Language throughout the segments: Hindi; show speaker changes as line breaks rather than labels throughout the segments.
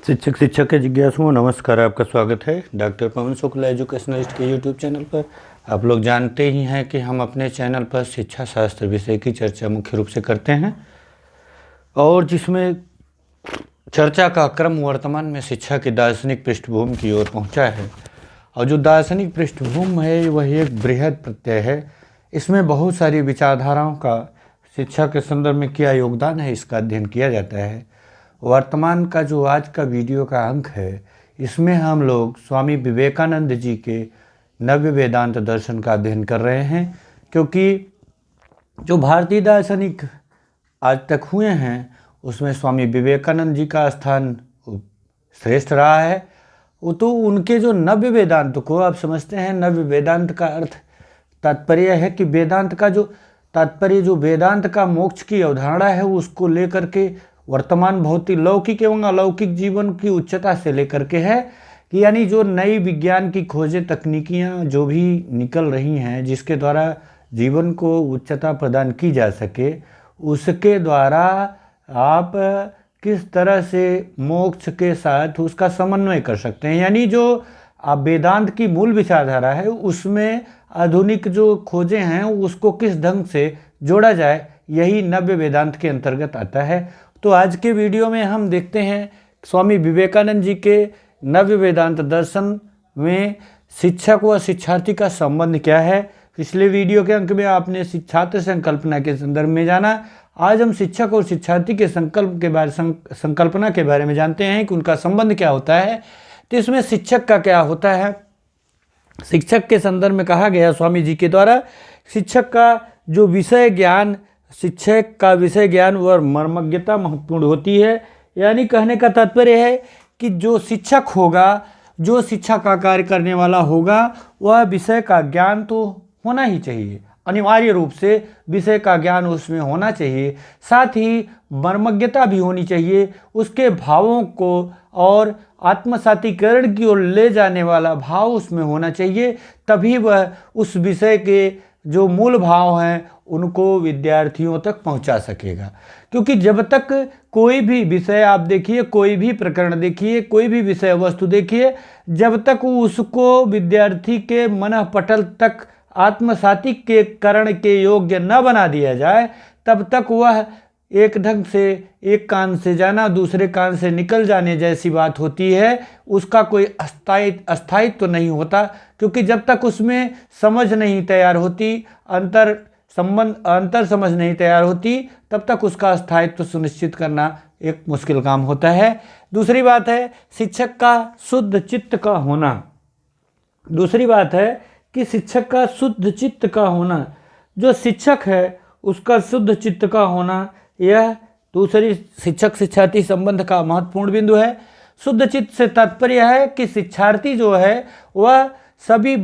शिक्षक शिक्षा के जिज्ञासुओं, नमस्कार। आपका स्वागत है डॉक्टर पवन शुक्ला एजुकेशनलिस्ट के यूट्यूब चैनल पर। आप लोग जानते ही हैं कि हम अपने चैनल पर शिक्षा शास्त्र विषय की चर्चा मुख्य रूप से करते हैं और जिसमें चर्चा का क्रम वर्तमान में शिक्षा की दार्शनिक पृष्ठभूमि की ओर पहुंचा है। और जो दार्शनिक पृष्ठभूमि है वह एक बृहद प्रत्यय है। इसमें बहुत सारी विचारधाराओं का शिक्षा के संदर्भ में क्या योगदान है, इसका अध्ययन किया जाता है। वर्तमान का जो आज का वीडियो का अंक है, इसमें हम लोग स्वामी विवेकानंद जी के नव्य वेदांत दर्शन का अध्ययन कर रहे हैं, क्योंकि जो भारतीय दार्शनिक आज तक हुए हैं उसमें स्वामी विवेकानंद जी का स्थान श्रेष्ठ रहा है। वो तो उनके जो नव्य वेदांत को आप समझते हैं, नव्य वेदांत का अर्थ तात्पर्य है कि वेदांत का जो तात्पर्य, जो वेदांत का मोक्ष की अवधारणा है, उसको लेकर के वर्तमान भौतिक लौकिक एवं अलौकिक जीवन की उच्चता से लेकर के है कि यानी जो नई विज्ञान की खोजें, तकनीकियाँ जो भी निकल रही हैं, जिसके द्वारा जीवन को उच्चता प्रदान की जा सके, उसके द्वारा आप किस तरह से मोक्ष के साथ उसका समन्वय कर सकते हैं। यानी जो आप वेदांत की मूल विचारधारा है उसमें आधुनिक जो खोजें हैं उसको किस ढंग से जोड़ा जाए, यही नव्य वेदांत के अंतर्गत आता है। तो आज के वीडियो में हम देखते हैं स्वामी विवेकानंद जी के नव्य वेदांत दर्शन में शिक्षक व शिक्षार्थी का संबंध क्या है। पिछले वीडियो के अंक में आपने छात्र संकल्पना के संदर्भ में जाना। आज हम शिक्षक और शिक्षार्थी के संकल्पना के बारे में जानते हैं कि उनका संबंध क्या होता है। तो इसमें शिक्षक का क्या होता है। शिक्षक के संदर्भ में कहा गया स्वामी जी के द्वारा, शिक्षक का जो विषय ज्ञान, शिक्षक का विषय ज्ञान व मर्मज्ञता महत्वपूर्ण होती है। यानी कहने का तात्पर्य है कि जो शिक्षक होगा, जो शिक्षा का कार्य करने वाला होगा, वह विषय का ज्ञान तो होना ही चाहिए, अनिवार्य रूप से विषय का ज्ञान उसमें होना चाहिए। साथ ही मर्मज्ञता भी होनी चाहिए, उसके भावों को और आत्मसातीकरण की ओर ले जाने वाला भाव उसमें होना चाहिए। तभी वह उस विषय के जो मूल भाव हैं उनको विद्यार्थियों तक पहुंचा सकेगा। क्योंकि जब तक कोई भी विषय आप देखिए, कोई भी प्रकरण देखिए, कोई भी विषय वस्तु देखिए, जब तक उसको विद्यार्थी के मन पटल तक आत्मसाती के करण के योग्य न बना दिया जाए, तब तक वह एक ढंग से एक कान से जाना दूसरे कान से निकल जाने जैसी बात होती है। उसका कोई अस्थायित्व तो नहीं होता, क्योंकि जब तक उसमें समझ नहीं तैयार होती, अंतर समझ नहीं तैयार होती, तब तक उसका स्थायित्व सुनिश्चित करना एक मुश्किल काम होता है। दूसरी बात है शिक्षक का शुद्ध चित्त का होना। दूसरी बात है कि शिक्षक का शुद्ध चित्त का होना, जो शिक्षक है उसका शुद्ध चित्त का होना, यह दूसरी शिक्षक शिक्षार्थी संबंध का महत्वपूर्ण बिंदु है। शुद्ध चित्त से तात्पर्य है कि शिक्षार्थी जो है वह सभी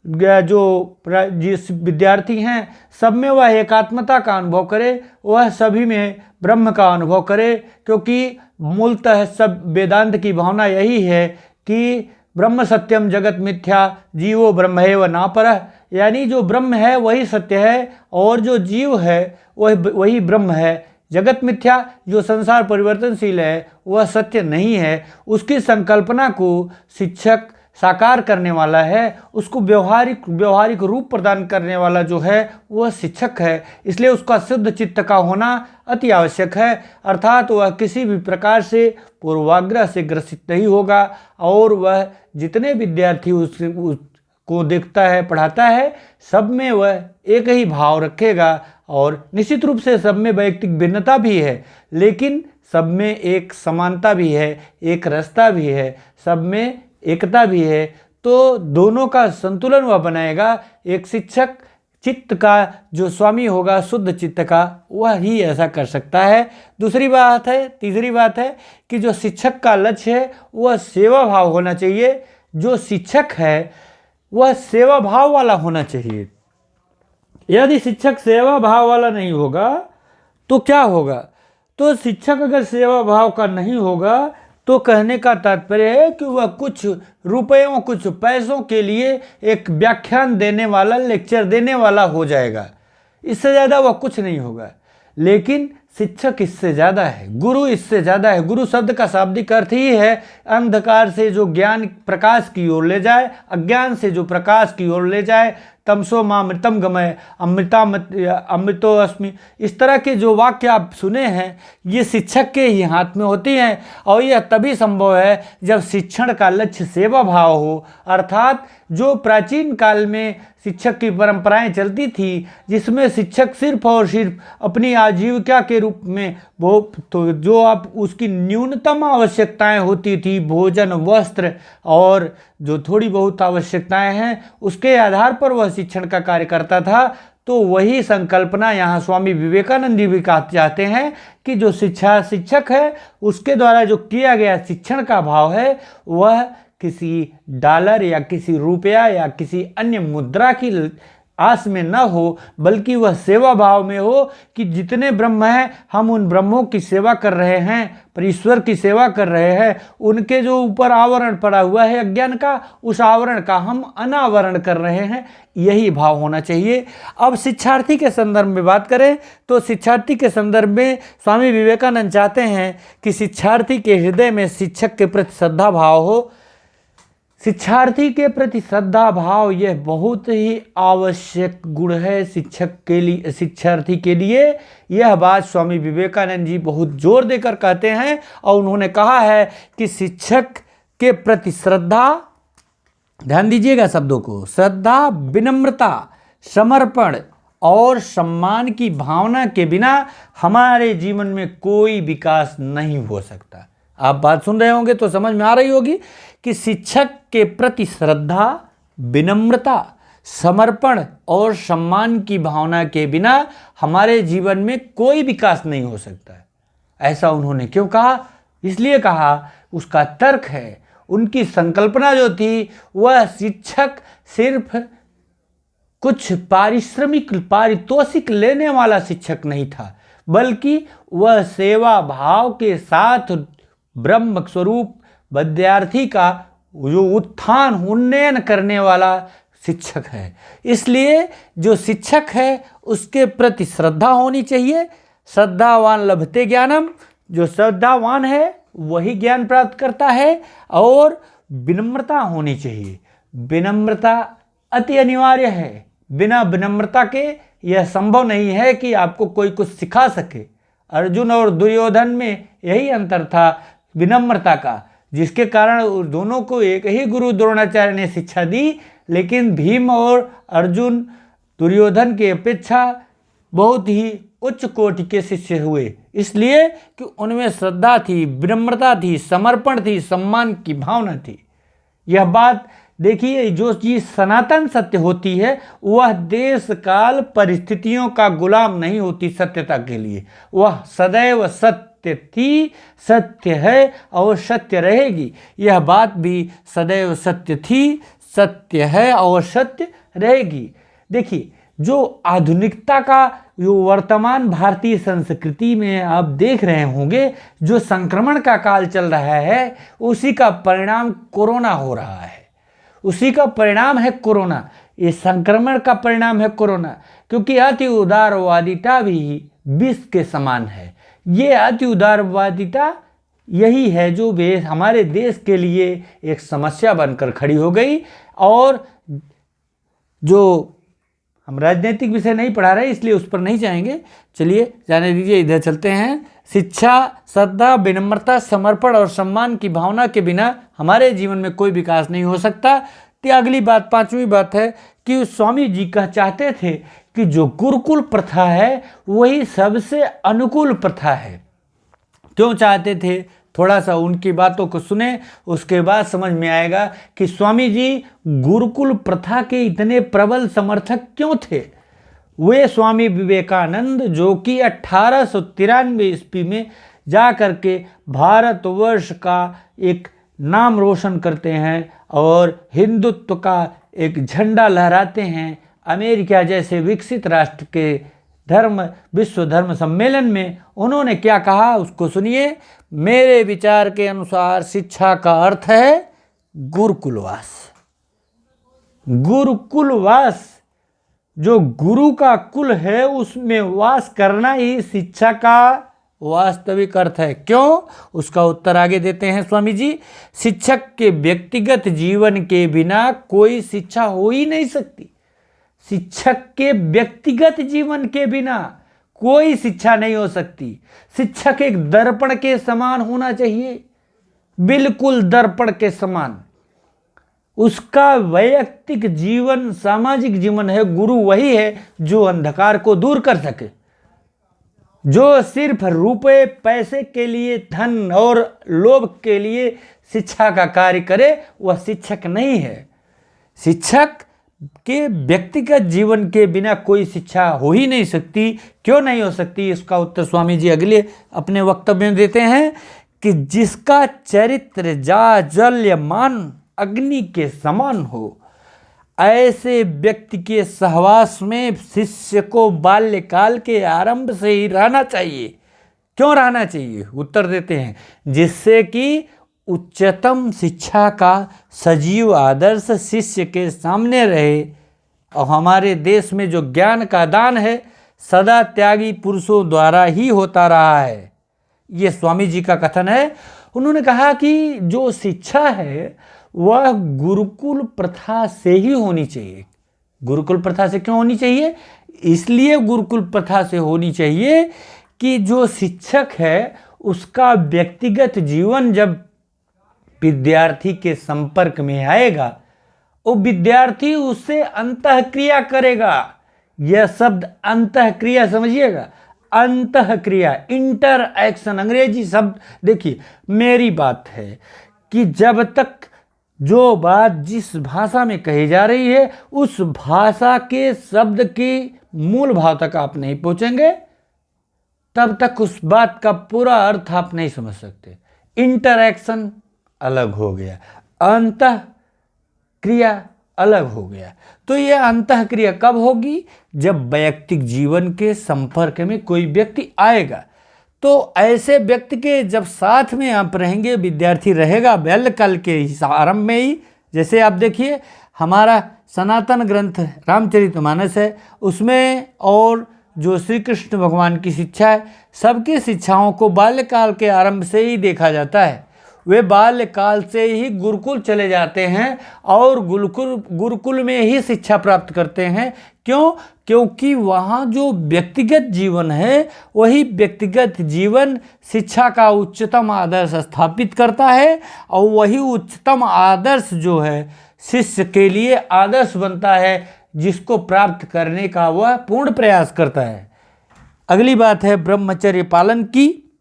जो जिस विद्यार्थी हैं सब में वह एकात्मता का अनुभव करे, वह सभी में ब्रह्म का अनुभव करे। क्योंकि मूलतः सब वेदांत की भावना यही है कि ब्रह्म सत्यम जगत मिथ्या जीवो ब्रह्मैव नापरः। यानी जो ब्रह्म है वही सत्य है और जो जीव है वही ब्रह्म है। जगत मिथ्या, जो संसार परिवर्तनशील है, वह सत्य नहीं है। उसकी संकल्पना को शिक्षक साकार करने वाला है, उसको व्यवहारिक रूप प्रदान करने वाला जो है वह शिक्षक है। इसलिए उसका शुद्ध चित्त का होना अति आवश्यक है। अर्थात वह किसी भी प्रकार से पूर्वाग्रह से ग्रसित नहीं होगा और वह जितने विद्यार्थी उसको देखता है, पढ़ाता है, सब में वह एक ही भाव रखेगा। और निश्चित रूप से सब में वैयक्तिक भिन्नता भी है, लेकिन सब में एक समानता भी है, एक रास्ता भी है, सब में एकता भी है। तो दोनों का संतुलन वह बनाएगा। एक शिक्षक चित्त का जो स्वामी होगा, शुद्ध चित्त का, वह ही ऐसा कर सकता है। तीसरी बात है कि जो शिक्षक का लक्ष्य है वह सेवा भाव होना चाहिए। जो शिक्षक है वह सेवा भाव वाला होना चाहिए। यदि शिक्षक सेवा भाव वाला नहीं होगा तो क्या होगा। तो शिक्षक अगर सेवा भाव का नहीं होगा तो कहने का तात्पर्य है कि वह कुछ रुपयों, कुछ पैसों के लिए एक व्याख्यान देने वाला, लेक्चर देने वाला हो जाएगा। इससे ज़्यादा वह कुछ नहीं होगा। लेकिन शिक्षक इससे ज़्यादा है, गुरु इससे ज़्यादा है। गुरु शब्द का शाब्दिक अर्थ ही है अंधकार से जो ज्ञान प्रकाश की ओर ले जाए, अज्ञान से जो प्रकाश की ओर ले जाए। तमसो मां अमृतम गमय अमृतो अस्मि, इस तरह के जो वाक्य आप सुने हैं ये शिक्षक के ही हाथ में होती हैं। और यह तभी संभव है जब शिक्षण का लक्ष्य सेवा भाव हो, अर्थात जो प्राचीन काल में शिक्षक की परंपराएं चलती थी, जिसमें शिक्षक सिर्फ और सिर्फ अपनी आजीविका के रूप में वो तो जो आप उसकी न्यूनतम आवश्यकताएं होती थी, भोजन, वस्त्र और जो थोड़ी बहुत आवश्यकताएं हैं, उसके आधार पर वह शिक्षण का कार्य करता था। तो वही संकल्पना यहाँ स्वामी विवेकानंद जी भी चाहते हैं कि जो शिक्षक है उसके द्वारा जो किया गया शिक्षण का भाव है वह किसी डॉलर या किसी रुपया या किसी अन्य मुद्रा की आस में न हो, बल्कि वह सेवा भाव में हो कि जितने ब्रह्म हैं हम उन ब्रह्मों की सेवा कर रहे हैं, पर ईश्वर की सेवा कर रहे हैं। उनके जो ऊपर आवरण पड़ा हुआ है अज्ञान का, उस आवरण का हम अनावरण कर रहे हैं, यही भाव होना चाहिए। अब शिक्षार्थी के संदर्भ में बात करें तो शिक्षार्थी के संदर्भ में स्वामी विवेकानंद चाहते हैं कि शिक्षार्थी के हृदय में शिक्षक के प्रति श्रद्धा भाव हो। शिक्षार्थी के प्रति श्रद्धा भाव यह बहुत ही आवश्यक गुण है शिक्षक के लिए, शिक्षार्थी के लिए। यह बात स्वामी विवेकानंद जी बहुत जोर देकर कहते हैं और उन्होंने कहा है कि शिक्षक के प्रति श्रद्धा, ध्यान दीजिएगा शब्दों को, श्रद्धा, विनम्रता, समर्पण और सम्मान की भावना के बिना हमारे जीवन में कोई विकास नहीं हो सकता। आप बात सुन रहे होंगे तो समझ में आ रही होगी कि शिक्षक के प्रति श्रद्धा, विनम्रता, समर्पण और सम्मान की भावना के बिना हमारे जीवन में कोई विकास नहीं हो सकता है। ऐसा उन्होंने क्यों कहा? इसलिए कहा, उसका तर्क है, उनकी संकल्पना जो थी वह शिक्षक सिर्फ कुछ पारितोषिक लेने वाला शिक्षक नहीं था, बल्कि वह सेवा भाव के साथ ब्रह्म स्वरूप विद्यार्थी का जो उत्थान उन्नयन करने वाला शिक्षक है। इसलिए जो शिक्षक है उसके प्रति श्रद्धा होनी चाहिए। श्रद्धावान लभते ज्ञानम, जो श्रद्धावान है वही ज्ञान प्राप्त करता है। और विनम्रता होनी चाहिए, विनम्रता अति अनिवार्य है। बिना विनम्रता के यह संभव नहीं है कि आपको कोई कुछ सिखा सके। अर्जुन और दुर्योधन में यही अंतर था, विनम्रता का, जिसके कारण दोनों को एक ही गुरु द्रोणाचार्य ने शिक्षा दी। लेकिन भीम और अर्जुन दुर्योधन की अपेक्षा बहुत ही उच्च कोटि के शिष्य हुए, इसलिए कि उनमें श्रद्धा थी, विनम्रता थी, समर्पण थी, सम्मान की भावना थी। यह बात देखिए, जो चीज़ सनातन सत्य होती है वह देश काल परिस्थितियों का गुलाम नहीं होती। सत्यता के लिए वह सदैव सत्य थी, सत्य है और सत्य रहेगी। यह बात भी सदैव सत्य थी, सत्य है और सत्य रहेगी। देखिए, जो आधुनिकता का जो वर्तमान भारतीय संस्कृति में आप देख रहे होंगे, जो संक्रमण का काल चल रहा है, उसी का परिणाम कोरोना हो रहा है। उसी का परिणाम है कोरोना, ये संक्रमण का परिणाम है कोरोना। क्योंकि अति उदारवादिता भी विष के समान है। ये अति उदारवादिता यही है जो हमारे देश के लिए एक समस्या बनकर खड़ी हो गई। और जो हम राजनीतिक विषय नहीं पढ़ा रहे इसलिए उस पर नहीं जाएंगे, चलिए जाने दीजिए, इधर चलते हैं। शिक्षा, श्रद्धा, विनम्रता, समर्पण और सम्मान की भावना के बिना हमारे जीवन में कोई विकास नहीं हो सकता। तो अगली बात, पांचवी बात है कि स्वामी जी कह चाहते थे कि जो गुरुकुल प्रथा है वही सबसे अनुकूल प्रथा है। क्यों चाहते थे? थोड़ा सा उनकी बातों को सुने, उसके बाद समझ में आएगा कि स्वामी जी गुरुकुल प्रथा के इतने प्रबल समर्थक क्यों थे। वे स्वामी विवेकानंद जो कि 1893 ईस्वी में जा कर के भारतवर्ष का एक नाम रोशन करते हैं और हिंदुत्व का एक झंडा लहराते हैं। अमेरिका जैसे विकसित राष्ट्र के विश्व धर्म सम्मेलन में उन्होंने क्या कहा उसको सुनिए। मेरे विचार के अनुसार शिक्षा का अर्थ है गुरुकुलवास। गुरुकुलवास, जो गुरु का कुल है उसमें वास करना ही शिक्षा का वास्तविक अर्थ है। क्यों? उसका उत्तर आगे देते हैं स्वामी जी। शिक्षक के व्यक्तिगत जीवन के बिना कोई शिक्षा हो ही नहीं सकती। शिक्षक के व्यक्तिगत जीवन के बिना कोई शिक्षा नहीं हो सकती। शिक्षक एक दर्पण के समान होना चाहिए, बिल्कुल दर्पण के समान। उसका वैयक्तिक जीवन, सामाजिक जीवन है। गुरु वही है जो अंधकार को दूर कर सके। जो सिर्फ रुपए पैसे के लिए, धन और लोभ के लिए शिक्षा का कार्य करे, वह शिक्षक नहीं है। शिक्षक के व्यक्तिगत जीवन के बिना कोई शिक्षा हो ही नहीं सकती। क्यों नहीं हो सकती? इसका उत्तर स्वामी जी अगले अपने वक्तव्य में देते हैं कि जिसका चरित्र जाज्वल्यमान अग्नि के समान हो, ऐसे व्यक्ति के सहवास में शिष्य को बाल्यकाल के आरंभ से ही रहना चाहिए। क्यों रहना चाहिए? उत्तर देते हैं, जिससे कि उच्चतम शिक्षा का सजीव आदर्श शिष्य के सामने रहे। और हमारे देश में जो ज्ञान का दान है, सदा त्यागी पुरुषों द्वारा ही होता रहा है। ये स्वामी जी का कथन है। उन्होंने कहा कि जो शिक्षा है वह गुरुकुल प्रथा से ही होनी चाहिए। गुरुकुल प्रथा से क्यों होनी चाहिए? इसलिए गुरुकुल प्रथा से होनी चाहिए कि जो शिक्षक है उसका व्यक्तिगत जीवन जब विद्यार्थी के संपर्क में आएगा, वो विद्यार्थी उससे अंतःक्रिया करेगा। यह शब्द अंतःक्रिया समझिएगा, अंतःक्रिया, इंटरएक्शन, अंग्रेजी शब्द। देखिए, मेरी बात है कि जब तक जो बात जिस भाषा में कही जा रही है, उस भाषा के शब्द की मूल भाव तक आप नहीं पहुंचेंगे, तब तक उस बात का पूरा अर्थ आप नहीं समझ सकते। इंटरएक्शन अलग हो गया, अंतः क्रिया अलग हो गया। तो यह अंतः क्रिया कब होगी? जब वैयक्तिक जीवन के संपर्क में कोई व्यक्ति आएगा। तो ऐसे व्यक्ति के जब साथ में आप रहेंगे, विद्यार्थी रहेगा बाल्यकाल के आरंभ में ही। जैसे आप देखिए, हमारा सनातन ग्रंथ रामचरितमानस है, उसमें और जो श्री कृष्ण भगवान की शिक्षा है, सबकी शिक्षाओं को बाल्यकाल के आरंभ से ही देखा जाता है। वे बाल्यकाल से ही गुरुकुल चले जाते हैं और गुरुकुल में ही शिक्षा प्राप्त करते हैं। क्यों? क्योंकि वहाँ जो व्यक्तिगत जीवन है, वही व्यक्तिगत जीवन शिक्षा का उच्चतम आदर्श स्थापित करता है, और वही उच्चतम आदर्श जो है शिष्य के लिए आदर्श बनता है, जिसको प्राप्त करने का वह पूर्ण प्रयास करता है। अगली बात है ब्रह्मचर्य पालन की।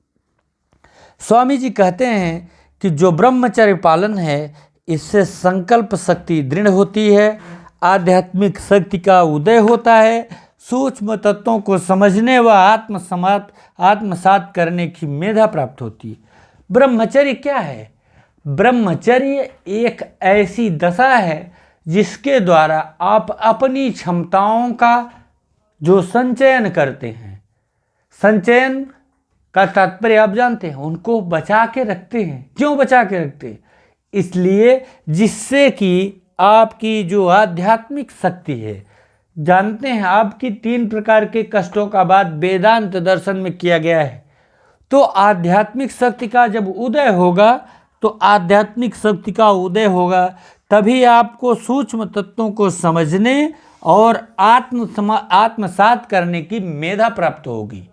स्वामी जी कहते हैं कि जो ब्रह्मचर्य पालन है, इससे संकल्प शक्ति दृढ़ होती है, आध्यात्मिक शक्ति का उदय होता है, सूक्ष्म तत्वों को समझने व आत्मसात करने की मेधा प्राप्त होती है। ब्रह्मचर्य क्या है? ब्रह्मचर्य एक ऐसी दशा है जिसके द्वारा आप अपनी क्षमताओं का जो संचयन करते हैं, संचयन का तात्पर्य आप जानते हैं, उनको बचा के रखते हैं। क्यों बचा के रखते हैं? इसलिए जिससे कि आपकी जो आध्यात्मिक शक्ति है, जानते हैं आपकी 3 प्रकार के कष्टों का बात वेदांत दर्शन में किया गया है। तो आध्यात्मिक शक्ति का जब उदय होगा, तो आध्यात्मिक शक्ति का उदय होगा, तभी आपको सूक्ष्म तत्वों को समझने और आत्मसात करने की मेधा प्राप्त होगी।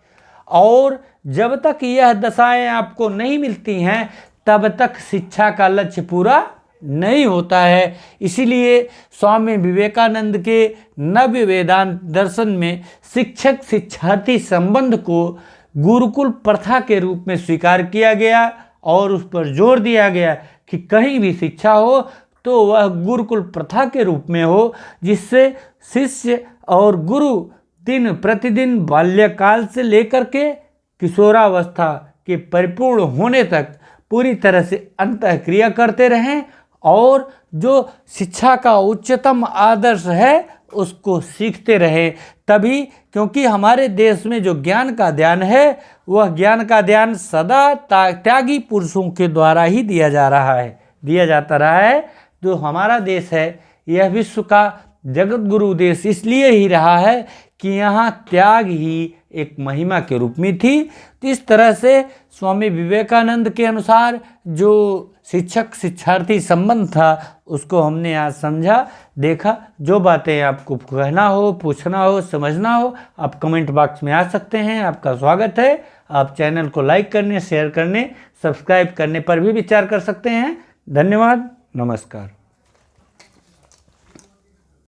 और जब तक यह दशाएं आपको नहीं मिलती हैं, तब तक शिक्षा का लक्ष्य पूरा नहीं होता है। इसीलिए स्वामी विवेकानंद के नव्य वेदांत दर्शन में शिक्षक शिक्षार्थी संबंध को गुरुकुल प्रथा के रूप में स्वीकार किया गया और उस पर जोर दिया गया कि कहीं भी शिक्षा हो तो वह गुरुकुल प्रथा के रूप में हो, जिससे शिष्य और गुरु दिन प्रतिदिन बाल्यकाल से लेकर के किशोरावस्था के परिपूर्ण होने तक पूरी तरह से अंतःक्रिया करते रहें और जो शिक्षा का उच्चतम आदर्श है उसको सीखते रहें। तभी, क्योंकि हमारे देश में जो ज्ञान का ध्यान है, वह ज्ञान का ध्यान सदा त्यागी पुरुषों के द्वारा ही दिया जाता रहा है। जो हमारा देश है, यह विश्व का जगत गुरु देश इसलिए ही रहा है कि यहाँ त्याग ही एक महिमा के रूप में थी। तो इस तरह से स्वामी विवेकानंद के अनुसार जो शिक्षक शिक्षार्थी संबंध था उसको हमने आज समझा, देखा। जो बातें आपको कहना हो, पूछना हो, समझना हो, आप कमेंट बॉक्स में आ सकते हैं। आपका स्वागत है। आप चैनल को लाइक करने, शेयर करने, सब्सक्राइब करने पर भी विचार कर सकते हैं। धन्यवाद। नमस्कार।